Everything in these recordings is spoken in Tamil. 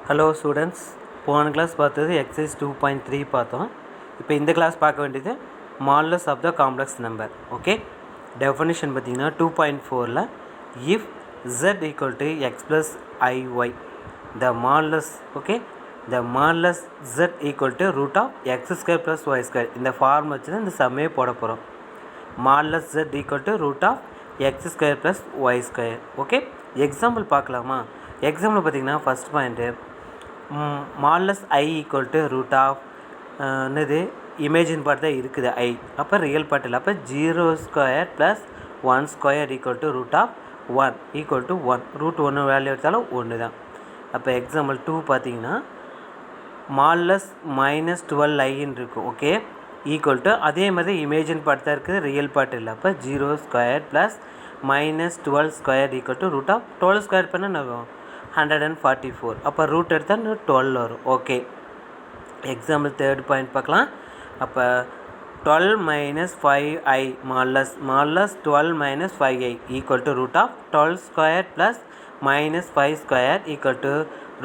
ஹலோ ஸ்டூடெண்ட்ஸ், போன கிளாஸ் பார்த்தது எக்ஸசைஸ் 2.3 பார்த்தோம். இப்போ இந்த கிளாஸ் பார்க்க வேண்டியது modulus of the complex number. Okay, definition பார்த்தீங்கன்னா 2.4ல் if z equal to x plus i y the modulus, okay, the modulus z equal to root of x square plus y square. இந்த ஃபார்ம் வச்சு தான் இந்த சம்மே போட போகிறோம். Modulus z equal to root of x square plus y square. Okay, example பார்க்கலாமா? எக்ஸாம்பிள் பார்த்தீங்கன்னா first point modulus I equal to root of என்னது இமேஜின் பார்ட் தான் இருக்குது ஐ, அப்போ ரியல் பார்ட் இல்லை. அப்போ 0 square plus 1 square equal to root of 1 equal to 1. Root 1 value எடுத்தாலும் 1 தான். அப்போ எக்ஸாம்பிள் 2 பார்த்தீங்கன்னா மாடுலஸ் மைனஸ் 12 ஐன்னு இருக்கும். ஓகே, ஈக்குவல் டு அதே மாதிரி இமேஜின் பார்ட் தான் இருக்குது, ரியல் பார்ட் இல்லை. அப்போ 0 square plus minus 12 square equal to root of 12 square பண்ணால் நாங்கள் 144. அப்போ ரூட் எடுத்தால் 12 வரும். ஓகே, எக்ஸாம்பிள் தேர்ட் பாயிண்ட் பார்க்கலாம். அப்போ 12 minus 5i modulus 12 minus 5i equal to root of 12 square plus minus 5 square equal to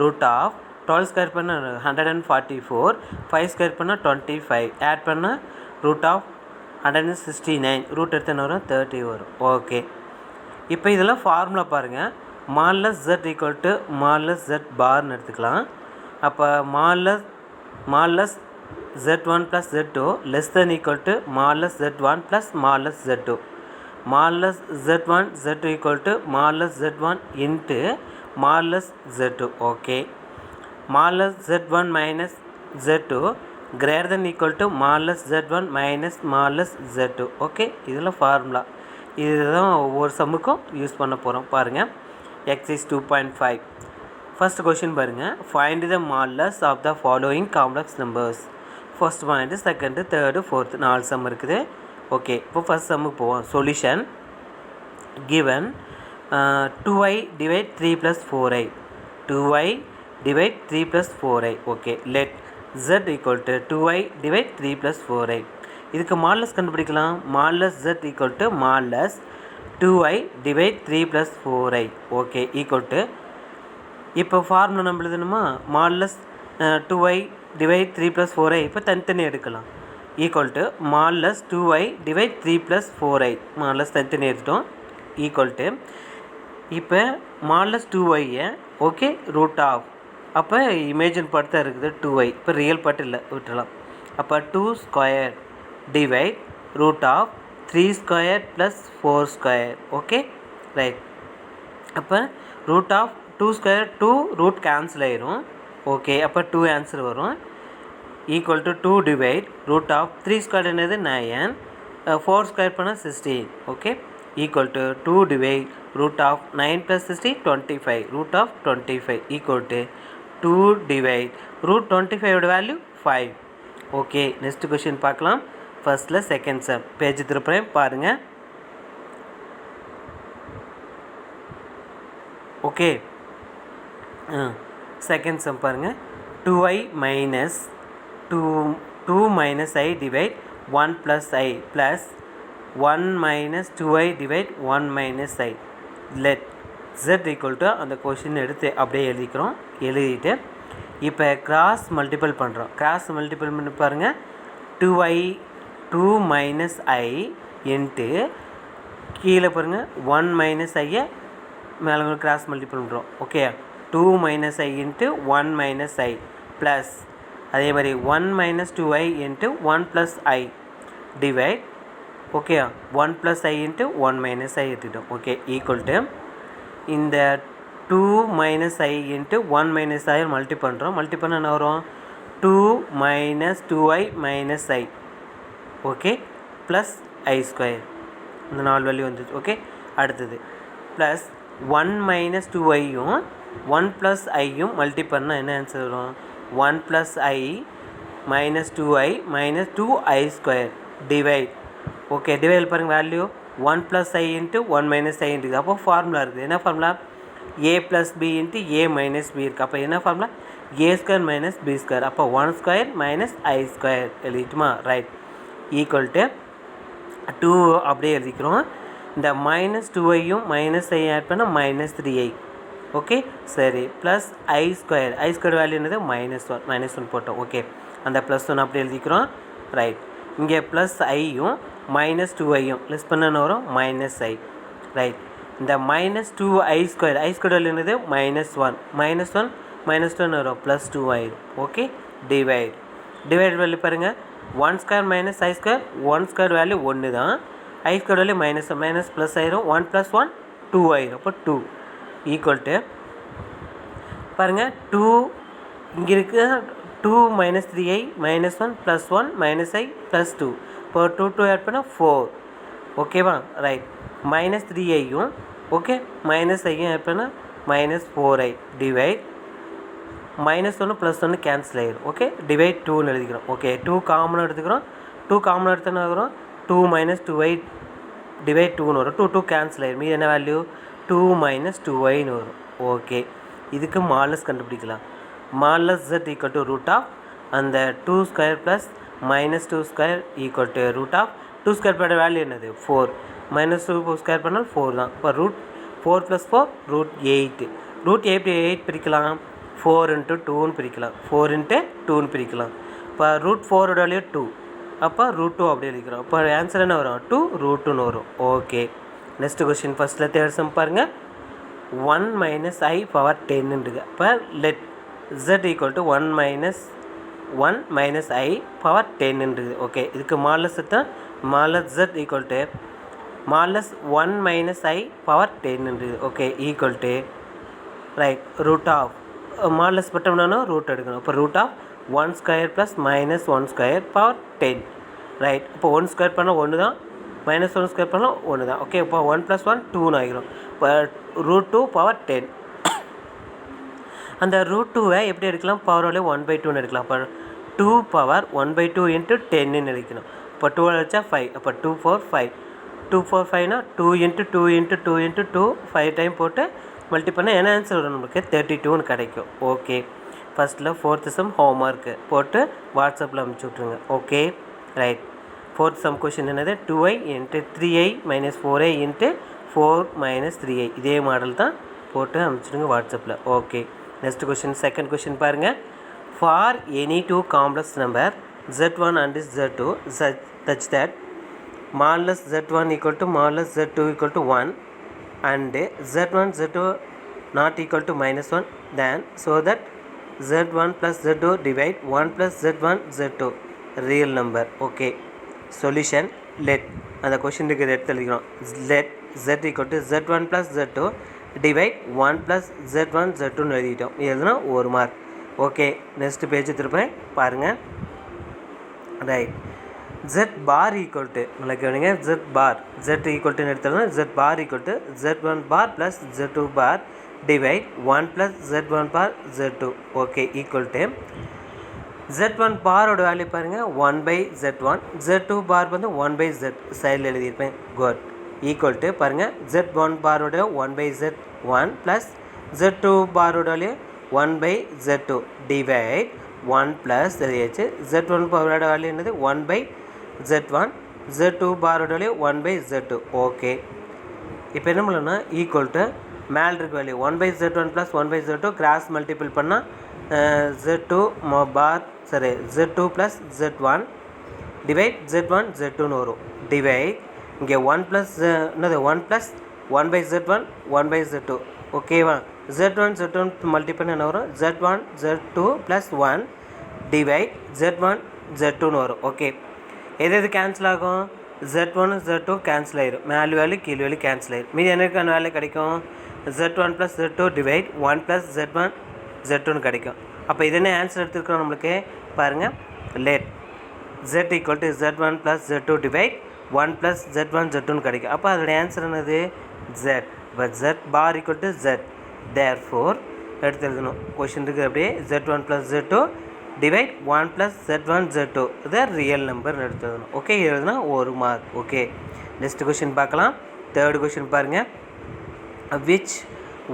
root of 12 square பண்ணால் 144, 5 ஸ்கொயர் பண்ணால் 25, ஆட் பண்ணால் ரூட் ஆஃப் 169, ரூட் எடுத்தால் வரும் 30 வரும். ஓகே, இப்போ இதெல்லாம் ஃபார்முலா பாருங்கள். Modulus z equal to modulus z பார்னு எடுத்துக்கலாம். அப்போ modulus z1 plus z2 less than equal to modulus z1 plus modulus z2. Modulus z1 z2 equal to modulus z1 into modulus z2. Okay, modulus z1 minus z2 greater than equal to modulus z1 minus modulus z2. Okay, இதில் ஃபார்முலா இதுதான் ஒவ்வொரு சம்முக்கும் யூஸ் பண்ண போகிறோம். பாருங்கள், எக்ஸசைஸ் 2.5 ஃபர்ஸ்ட் கொஷின் பாருங்கள். Find the modulus of the following complex numbers. First point, second, third, fourth 4 sum இருக்குது. ஓகே, இப்போ ஃபர்ஸ்ட் சம்முக்கு போவோம். Solution given 2i divide 3 plus 4i 2i divide 3 plus 4i. Okay, let z equal to 2i divide 3 plus 4i. இதுக்கு மாடுலஸ் கண்டுபிடிக்கலாம். Modulus z equal to modulus 2i divide 3 plus 4i. Okay, equal to இப்போ ஃபார்முலா நம்ம எழுதணுமா? Modulus 2i divide 3 plus 4i இப்போ தனித்தனி எடுக்கலாம். Equal to modulus 2i divide 3 plus 4i modulus தனித்தனி எடுத்துட்டோம். ஈக்குவல் டு இப்போ மாடுலஸ் 2iயை ஓகே ரூட் ஆஃப், அப்போ இமேஜின் பார்ட் தான் இருக்குது 2i, இப்போ ரியல் பார்ட் இல்லை, விட்டுடலாம். அப்போ 2 square divide root of 3 square plus 4 square. Okay, right. அப்போ root of 2 square 2 root cancel ஆயிரும். ஓகே, அப்போ 2 ஆன்சர் வரும். Equal to 2 divide root of 3 square என்னது 9, 4 ஸ்கொயர் பண்ணால் 16. Okay, equal to 2 divide root of 9 plus 60 25, root of 25 equal to 2 divide root 25 value 5. Okay, next question பார்க்கலாம். ஃபர்ஸ்ட்டில் செகண்ட் சம் பேஜ் திருப்புறேன் பாருங்கள். ஓகே, செகண்ட் சம் பாருங்கள். 2i minus 2 minus I divide 1 plus I plus 1 minus 2i divide 1 minus I. Let z equal to அந்த கொஷின் எடுத்து அப்படியே எழுதிக்கிறோம். எழுதிட்டு இப்போ கிராஸ் மல்டிபிள் பண்ணுறோம். கிராஸ் மல்டிபிள் பண்ணி பாருங்கள். 2 மைனஸ் ஐ இன்ட்டு கீழே பாருங்கள் 1 மைனஸ் ஐயை மேலே கிராஸ் மல்டிபிள் பண்ணுறோம். ஓகே, 2 மைனஸ் ஐ இன்ட்டு 1 மைனஸ் ஐ ப்ளஸ் அதே மாதிரி 1 minus 2i into 1 plus I divide okay 1 plus i into 1 minus ஐ எடுத்துக்கிட்டோம். ஓகே, ஈக்குவல் டு இந்த 2 மைனஸ் ஐ இன்ட்டு 1 மைனஸ் ஐ மல்டி பண்ணுறோம். மல்டி பண்ண என்ன வரும்? 2 மைனஸ் 2i மைனஸ் ஐ. ஓகே, ப்ளஸ் ஐ ஸ்கொயர், இந்த 4 வேல்யூ வந்துச்சு. ஓகே, அடுத்தது ப்ளஸ் 1 மைனஸ் 2iயும் 1 ப்ளஸ் ஐயும் மல்டி பண்ணால் என்ன ஆன்சர் வரும்? 1 plus i minus 2i minus 2i square divide. Okay, divide பாருங்கள் value 1 plus i into 1 minus i இருக்குது. அப்போ ஃபார்முலா இருக்குது. என்ன formula? a plus b into a minus b இருக்குது. அப்போ என்ன formula? a square minus b square. அப்போ 1 ஸ்கொயர் மைனஸ் ஐ ஸ்கொயர் எழுதிட்டுமா? ரைட். ஈக்குவல் டு 2 அப்படியே எழுதிக்கிறோம். இந்த மைனஸ் 2ஐயும் மைனஸ் ஐ ஆட் பண்ணால் மைனஸ் 3i. ஓகே சரி ப்ளஸ் ஐ ஸ்கொயர் வேல்யூ என்னது -1 போட்டோம் ஓகே அந்த +1 அப்படி எழுதிக்கிறோம் ரைட் இங்கே ப்ளஸ் ஐயும் -2ஐயும் லெஸ் பண்ண வரும் -i ரைட் இந்த -2i ஸ்கொயர் வேல்யூ என்னது -1 -1 வரும் +2 ஆயிடும் ஓகே டிவைட் வேல்யூ பாருங்கள் 1 square -i square 1 square value 1 தான் ஐ ஸ்கொயர் வேல்யூ மைனஸ் ப்ளஸ் ஆயிரும் 1 + 1 2 ஆயிரும் அப்போ 2 ஈக்குவல் டு பாருங்கள் 2 இங்கே இருக்குது 2 - 3i -1 + 1 -i + 2 இப்போ 2 ஆட் பண்ணால் 4 ஓகேவா ரைட் -3ஐயும் ஓகே -ஐயும் ஆட் பண்ணால் -4i டிவைட் -1 + 1 கேன்சல் ஆகிடும் ஓகே டிவைட் 2ன்னு எழுதிக்கிறோம் ஓகே 2 காமனாக எடுத்துக்கிறோம் 2 காமனாக எடுத்தோன்னா வரும் 2 - 2i டிவைட் 2ன்னு வரும் 2 கேன்சல் ஆகிடும் மீது என்ன வேல்யூ 2 - 2iன்னு வரும் ஓகே இதுக்கு மாலஸ் கண்டுபிடிக்கலாம் modulus z equal to root of அந்த 2 square plus -2 square equal to root of 2 square பண்ண வேல்யூ என்னது 4 -2 ஸ்கொயர் பண்ணால் 4 தான் இப்போ √4 + 4 √8 8 பிரிக்கலாம் 4 × 2ன்னு பிரிக்கலாம் 4 × 2ன்னு பிரிக்கலாம் இப்போ √4 வேல்யூ 2 அப்போ √2 அப்படி எழுதிக்கிறோம் இப்போ ஆன்சர் என்ன வரும் 2 √2ன்னு வரும் ஓகே நெக்ஸ்ட் கொஸ்டின் ஃபஸ்ட்டில் தேர்ட் சம் பாருங்கள் 1 - i பவர் 10 இருக்குது இப்போ let z equal to 1 - i power 10 இருக்குது ஓகே இதுக்கு மாலஸ் தான் மாலஸ் z ஈக்குவல் டு மாலஸ் 1 - i பவர் 10 இருக்குது okay equal to right root of modulus பட்டோம்னா ரூட் எடுக்கணும் இப்போ root of 1 square plus -1 square power 10 right இப்போ 1 ஸ்கொயர் பண்ணால் 1 தான் -1 ஸ்கொயர் பண்ணால் 1 தான் ஓகே இப்போ 1 + 1 2ன்னு ஆகிரும் இப்போ √2 பவர் 10 அந்த √2வை எப்படி எடுக்கலாம் பவர் வேல்யூ 1/2ன்னு எடுக்கலாம் அப்போ 2 பவர் 1/2 × 10ன்னு எடுக்கணும் இப்போ 2 வச்சா 5 அப்போ 2 4 5 2 4 5னா 2 × 2 × 2 × 2 5 டைம் போட்டு மல்டி பண்ணால் என்ன ஆன்சர் வரும் நமக்கு 32ன்னு கிடைக்கும் ஓகே ஃபஸ்ட்டில் 4th சம் ஹோம்ஒர்க்கு போட்டு வாட்ஸ்அப்பில் அனுப்பிச்சி விட்ருங்க okay right 4th some question என்னது 2i × 3i - 4i × 4 - 3i இதே மாடல் தான் போட்டு அனுப்பிச்சிடுங்க வாட்ஸ்அப்பில் okay next question second question பாருங்கள் for any 2 complex number z1 and z2 such that modulus z1 = modulus z2 = 1 and z1 z2 not equal to -1 then so that z1 plus z2 divide 1 plus z1 z2 real number okay solution let அந்த கொஷின் இருக்கிற எடுத்து எழுதிக்கிறோம் let z equal to z1 plus z2 divide 1 plus z1 z2 எழுதிட்டோம் எழுதுனா ஒரு மார்க் ஓகே நெக்ஸ்ட் பேஜ் திருப்பேன் பாருங்கள் right z bar equal to நல்லா கேளுங்க z bar z equal to எடுத்தோம்னா z bar equal to z1 bar plus z2 bar divide 1 plus z1 bar z2 okay equal to z1 bar ஓட வேல்யூ பாருங்க 1/z1 z2 bar வந்து 1/z சைடில் எழுதியிருப்பேன் குட் ஈக்குவல் டு பாருங்க z1 bar ஓட 1/z1 plus z2 bar ஓட வேல்யூ 1/z2 divide 1 plus எழுதியாச்சு z1 bar ஓட வேல்யூ என்னது 1/z1 z2 bar ஓட வேல்யூ 1/z2 ஓகே இப்போ என்ன பண்ணலாம்னா ஈக்குவல் டு மேல் இருக்க value 1/z1 plus 1/z2 cross multiple பண்ணால் z2 பார் சரி z2 plus z1 divide z1 z2ன்னு வரும் டிவைட் இங்கே 1 plus என்னது 1 plus 1/z1 1/z2 ஓகேவா z1 z2 மல்டிபிள் என்ன வரும் z1 z2 plus 1 divide z1 z2ன்னு வரும் ஓகே எது கேன்சல் ஆகும் z1 z2 கேன்சல் ஆயிடும் மேல் வேல்யூ கீழ் வேல்யூ கேன்சல் ஆயிடும் மீதி என்னக்கான வேல்யூ கிடைக்கும் z1 plus z2 divide 1 plus z1 z2ன்னு கிடைக்கும் அப்போ இது என்ன ஆன்சர் எடுத்துருக்கோம் நம்மளுக்கு பாருங்கள் let z equal to z1 plus z2 divide 1 plus z1 z2ன்னு கிடைக்கும் அப்போ அதோட ஆன்சர் என்னது z but z bar equal to z therefore எடுத்து எழுதணும் கொஷின் இருக்குது அப்படியே z1 plus z2 divide 1 plus z1 z2 இது ரியல் நம்பர் எடுத்து எழுதணும் ஓகே எழுதுனா ஒரு மார்க் ஓகே நெக்ஸ்ட் கொஷின் பார்க்கலாம் தேர்ட் கொஷின் பாருங்கள் which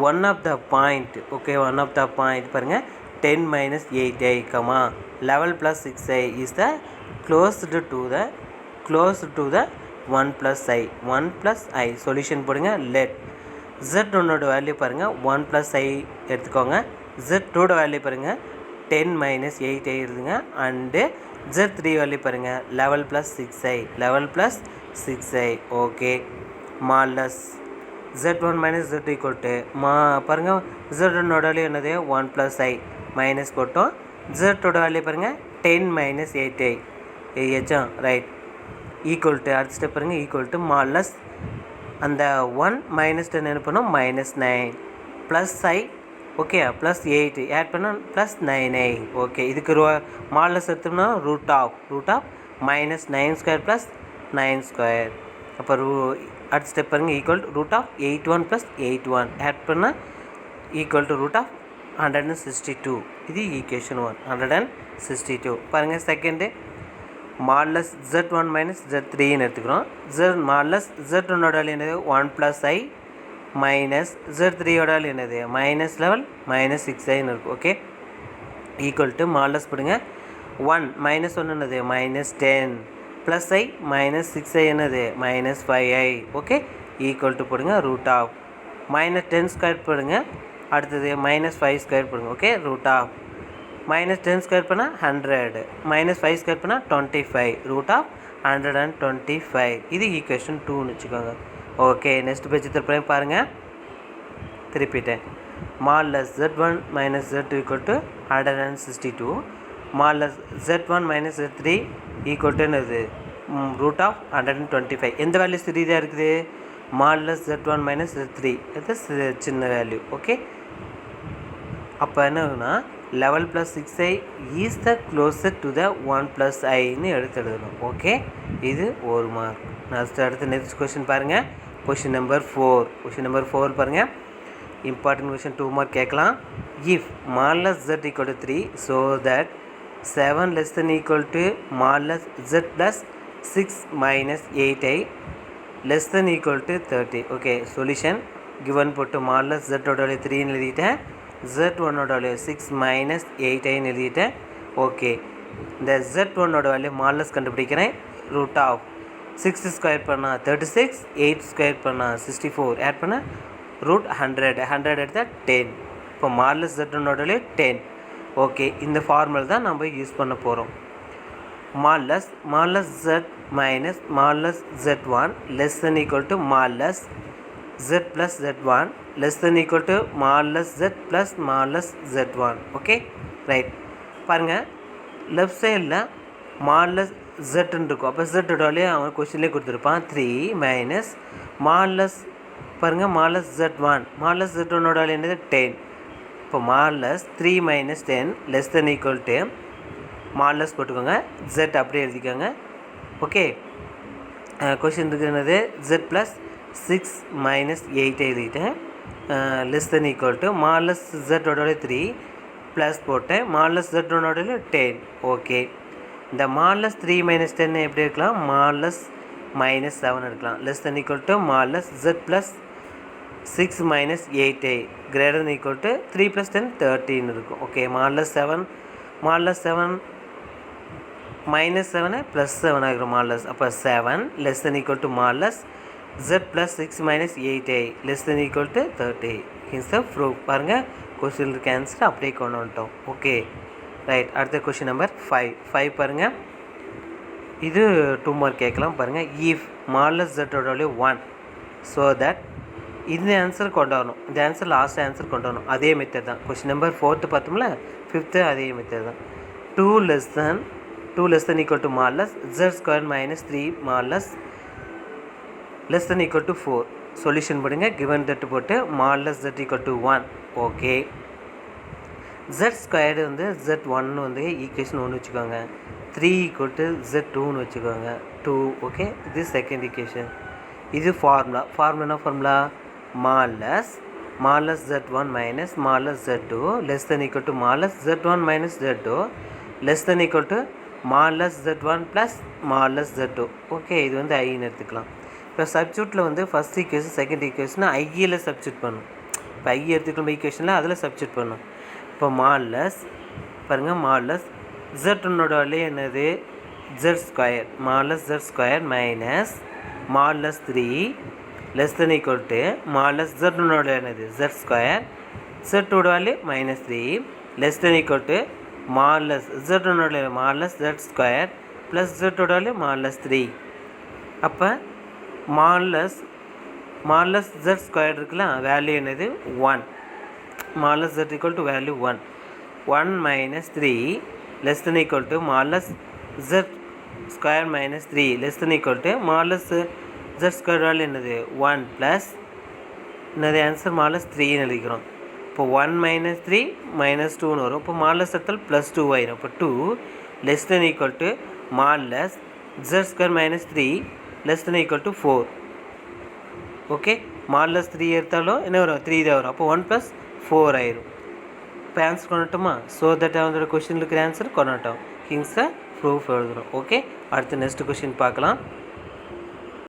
one of the point okay one of the point பாருங்கள் 10 minus 8i comma 11 plus 6i is the closed to the 1 plus i 1 plus i solution போடுங்க let Z ஒன்னோட வேல்யூ பாருங்கள் 1 + I எடுத்துக்கோங்க. Z2 வேல்யூ பாருங்கள் 10 - 8I இருக்குதுங்க. அண்டு Z3 வேல்யூ பாருங்கள் 11 + 6I 11 + 6I. ஓகே, மாலஸ் Z1 - Z2 ஈக்குவல் டு பாருங்கள் Z1 வேல்யூ என்னது 1 + I மைனஸ் போட்டோம். Z2 வேல்யூ பாருங்கள் 10 - 8I ஏச்சா ரைட் ஈக்குவல் டு அடுத்த ஸ்டெப் பாருங்கள் ஈக்குவல் டு மாலஸ் அந்த 1 - 10 என்ன பண்ணோம் -9 plus I okay plus 8 add பண்ணால் ப்ளஸ் 9I. ஓகே, இதுக்கு மாலஸ் எடுத்தோம்னா ரூட் ஆஃப் -9² ப்ளஸ் 9². அப்போ அடுத்த ஸ்டெப் பாருங்கள் equal to root of 81 + 81 add பண்ணால் ஈக்குவல் டு ரூட் ஆஃப் 162. இது ஈக்குவேஷன் 1 162. பாருங்கள் செகண்டு மாலஸ் Z1 - Z3ன்னு எடுத்துக்கிறோம். மாலஸ் Z1 வேல்யூ என்னது 1 + I மைனஸ் Z3 வேல்யூ என்னது -11 - 6Iன்னு இருக்கும். ஓகே, ஈக்குவல் டு மாலஸ் போடுங்க 1 - 1 என்னது -10 ப்ளஸ் I -6I என்னது -5I. ஓகே, ஈக்குவல் டு போடுங்க ரூட் ஆஃப் -10² போடுங்க. அடுத்தது -5² போடுங்க. ஓகே, ரூட் ஆஃப் -10² பண்ணால் 100 -5² பண்ணால் 25 ரூட் ஆஃப் 125. இது ஈக்குவேஷன் 2ன்னு வச்சுக்கோங்க. ஓகே, நெக்ஸ்ட் பேஜ் திருப்பி பாருங்கள். திருப்பிட்டேன். மாலஸ் Z1 - Z2 ஈக்குவல் டு 162. மாலஸ் Z1 - Z3 ஈக்குவல் டு என்னது ரூட் ஆஃப் 125. எந்த வேல்யூ சிறியதாக இருக்குது மாலஸ் Z1 - Z3 இது சின்ன வேல்யூ. ஓகே, அப்போ என்னன்னா 11 + 6I is the closer to the 1 + Iன்னு எழுதணும். ஓகே, இது ஒரு மார்க். நெக்ஸ்ட் கொஸ்டின் பாருங்கள். கொஸ்டின் நம்பர் 4 பாருங்கள். இம்பார்ட்டன்ட் கொஸ்டின் 2 மார்க் கேட்கலாம். If modulus Z equal to 3 so that 7 <= மாலஸ் Z + 6 - 8I <= 30. Okay, solution given போட்டு மாலஸ் Z ஓட 3ன்னு எழுதிட்டேன். Z1 வேல்யூ 6 - 8Iன்னு எழுதிட்டேன். ஓகே, இந்த Z1 வேல்யூ மாலஸ் கண்டுபிடிக்கிறேன். ரூட் ஆஃப் 6² பண்ணால் 36 8² பண்ணால் 64 ஆட் பண்ணால் ரூட் 100 எடுத்தால் 10. இப்போ மாலஸ் Z1 வேல்யூ 10. ஓகே, இந்த ஃபார்முலா தான் நம்ம யூஸ் பண்ண போகிறோம். மாலஸ் Z மைனஸ் மாலஸ் Z1 <= மாலஸ் Z + Z1 <= மாலஸ் Z + மாலஸ் Z1. Okay, right. பாருங்கள், லெஃப்ட் சைடில் மாலஸ் Zன்னு இருக்கும். அப்போ Z வேல்யூ அவன் கொஸ்டின்லேயே கொடுத்துருப்பான் 3 மைனஸ் மாலஸ் பாருங்கள் மாலஸ் Z1 மாலஸ் Z1 வேல்யூ என்னது 10. இப்போ மாலஸ் 3 - 10 <= மாலஸ் போட்டுக்கோங்க. Z அப்படியே எழுதிக்கோங்க. ஓகே, கொஸ்டின் இருக்குது என்னது Z + 6 - 8 எழுதிட்டேன். <= மாலஸ் Z ஓட 3 ப்ளஸ் போட்டேன். மாலஸ் Z1 ஓட 10. ஓகே, இந்த மாலஸ் 3 - 10 எப்படி இருக்கலாம் மாலஸ் -7 இருக்கலாம். <= மாலஸ் Z + 6 - 8I > 3 + 10 13 இருக்கும். ஓகே, மாலஸ் 7 -7 +7 ஆகிரும் மாலஸ். அப்போ 7 <= மாலஸ் Z + 6 - 8I <= 30. Is the proof. பாருங்கள், கொஸ்டின் கேன்சர் அப்படியே கொண்டு வந்துட்டோம். Okay, right. அடுத்த கொஸ்டின் நம்பர் 5 பாருங்கள். இது 2 மார்க் கேட்கலாம். பாருங்கள், if modulus Z value 1 so that இந்த ஆன்சர் கொண்டு வரணும். இந்த ஆன்சர் லாஸ்ட் ஆன்சர் கொண்டு வரணும். அதே மெத்தட் தான். கொஸ்டின் நம்பர் 4 பார்த்தோம்ல, 5th அதே மெத்தட் தான். 2 <= மாலஸ் Z² - 3 மாலஸ் <= 4. சொல்யூஷன் போடுங்க. கிவன் தட்டு போட்டு மாலஸ் Z = 1. ஓகே, Z² வந்து Z1 வந்து ஈக்குவேஷன் 1 வச்சுக்கோங்க. 3 = Z2ன்னு வச்சுக்கோங்க 2. ஓகே, இது செகண்ட் ஈக்குவேஷன். இது ஃபார்முலா மாலஸ் Z1 - மாலஸ் Z2 <= மாலஸ் Z1 - Z2 <= மாலஸ் Z1 + மாலஸ் Z2. ஓகே, இது வந்து ஐன்னு எடுத்துக்கலாம். இப்போ சப்ஸ்டியூட்டில் வந்து ஃபஸ்ட் ஈக்குவேஷன் செகண்ட் ஈக்குவேஷன் ஐயில் சப்ஸ்டியூட் பண்ணணும். இப்போ ஐ எடுத்துக்கலாம் ஈக்குவேஷனில் அதில் சப்ஸ்டியூட் பண்ணணும். இப்போ மாலஸ் பாருங்கள், மாலஸ் Z1 வேல்யூ என்னது Z² மாலஸ் Z² minus modulus 3 less than equal to modulus ஜெட்டோட என்னது ஜெட் ஸ்கொயர் ஜெட்டோட value -3 less than equal to modulus ஜெட்டோட மாடலஸ் ஜெட் ஸ்கொயர் ப்ளஸ் ஜெட்டோட வேல்யூ -3. அப்போ மாடலஸ் ஜெட் ஸ்கொயர் இருக்குல்ல வேல்யூ என்னது 1 modulus z equal to value 1 -3 less than equal to modulus z square minus 3 less than equal to modulus z square value என்னது 1 ப்ளஸ் என்னது ஆன்சர் மாடலஸ் 3ன்னு எழுதிக்கிறோம். இப்போ 1 -3 -2ன்னு வரும். இப்போ மாடலஸ் எடுத்தால் +2 ஆயிரும். இப்போ 2 less than equal to modulus z square minus 3 less than equal to 4. Okay, modulus 3 எடுத்தாலும் என்ன வரும் 3 தான் வரும். அப்போ 1 + 4 ஆயிரும். இப்போ ஆன்சர் கொண்டுட்டோமா? ஸோ தட் அவங்களோட கொஷின் இருக்கிற ஆன்சர் கொண்டுட்டோம். கிங்ஸை ப்ரூஃப் எழுதுகிறோம். ஓகே, அடுத்து நெக்ஸ்ட் கொஷின் பார்க்கலாம்.